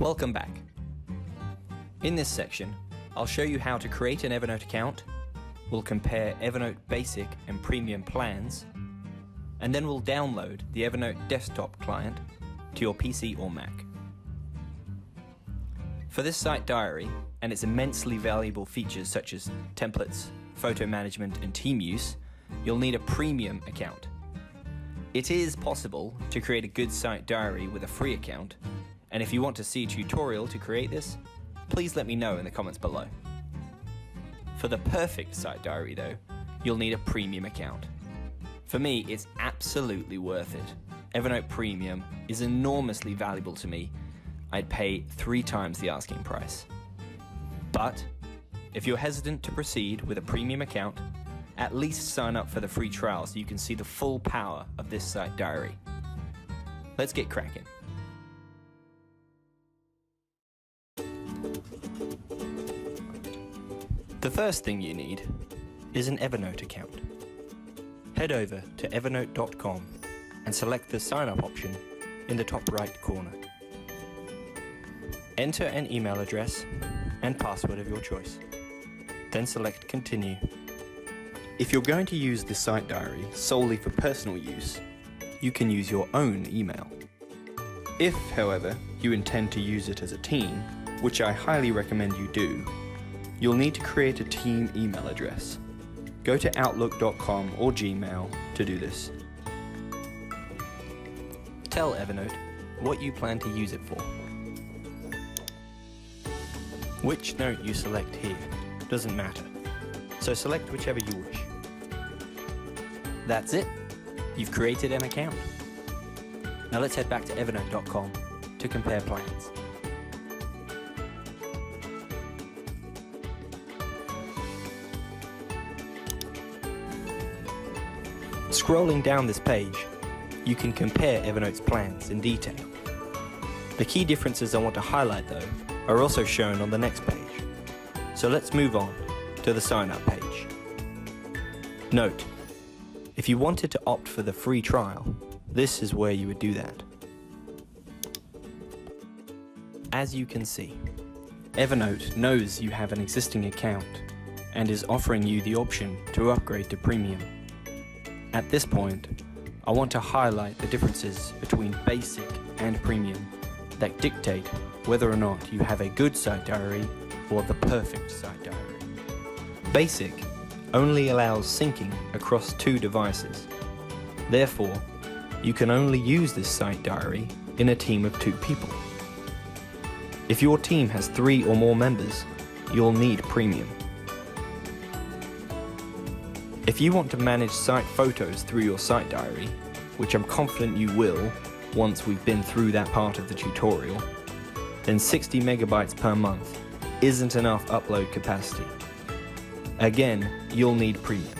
Welcome back. In this section, I'll show you how to create an Evernote account, we'll compare Evernote Basic and Premium plans, and then we'll download the Evernote desktop client to your PC or Mac. For this site diary and its immensely valuable features such as templates, photo management and team use, you'll need a premium account. It is possible to create a good site diary with a free account, and if you want to see a tutorial to create this, please let me know in the comments below. For the perfect site diary though, you'll need a premium account. For me, it's absolutely worth it. Evernote Premium is enormously valuable to me. I'd pay 3 times the asking price. But if you're hesitant to proceed with a premium account, at least sign up for the free trial so you can see the full power of this site diary. Let's get cracking. The first thing you need is an Evernote account. Head over to evernote.com and select the sign up option in the top right corner. Enter an email address and password of your choice. Then select continue. If you're going to use the site diary solely for personal use, you can use your own email. If, however, you intend to use it as a team, which I highly recommend you do, you'll need to create a team email address. Go to outlook.com or Gmail to do this. Tell Evernote what you plan to use it for. Which note you select here doesn't matter, so select whichever you wish. That's it. You've created an account. Now let's head back to evernote.com to compare plans. Scrolling down this page, you can compare Evernote's plans in detail. The key differences I want to highlight though are also shown on the next page. So let's move on to the sign up page. Note, if you wanted to opt for the free trial, this is where you would do that. As you can see, Evernote knows you have an existing account and is offering you the option to upgrade to Premium. At this point, I want to highlight the differences between Basic and Premium that dictate whether or not you have a good site diary or the perfect site diary. Basic only allows syncing across 2 devices. Therefore, you can only use this site diary in a team of 2 people. If your team has 3 or more members, you'll need Premium. If you want to manage site photos through your site diary, which I'm confident you will once we've been through that part of the tutorial, then 60 megabytes per month isn't enough upload capacity. Again, you'll need Premium.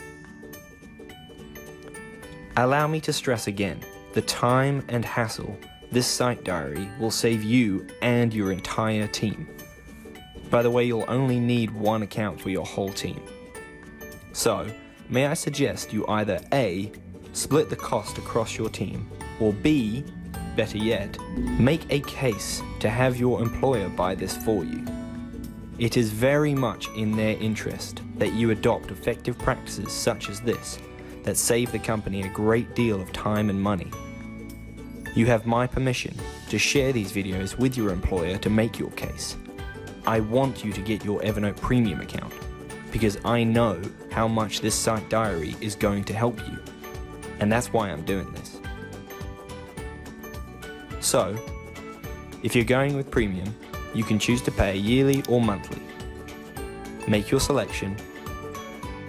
Allow me to stress again, the time and hassle this site diary will save you and your entire team. By the way, you'll only need 1 account for your whole team. So, may I suggest you either A, split the cost across your team, or B, better yet, make a case to have your employer buy this for you. It is very much in their interest that you adopt effective practices such as this that save the company a great deal of time and money. You have my permission to share these videos with your employer to make your case. I want you to get your Evernote Premium account because I know how much this site diary is going to help you, and that's why I'm doing this. So, if you're going with Premium, you can choose to pay yearly or monthly. Make your selection,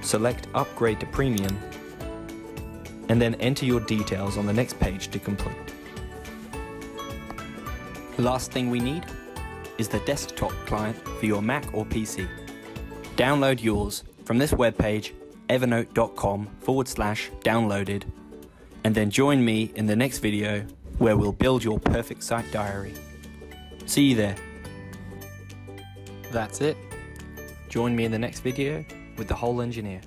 select Upgrade to Premium, and then enter your details on the next page to complete. The last thing we need is the desktop client for your Mac or PC. Download yours from this webpage, evernote.com/downloaded, and then join me in the next video where we'll build your perfect site diary. See you there. That's it. Join me in the next video with the whole engineer.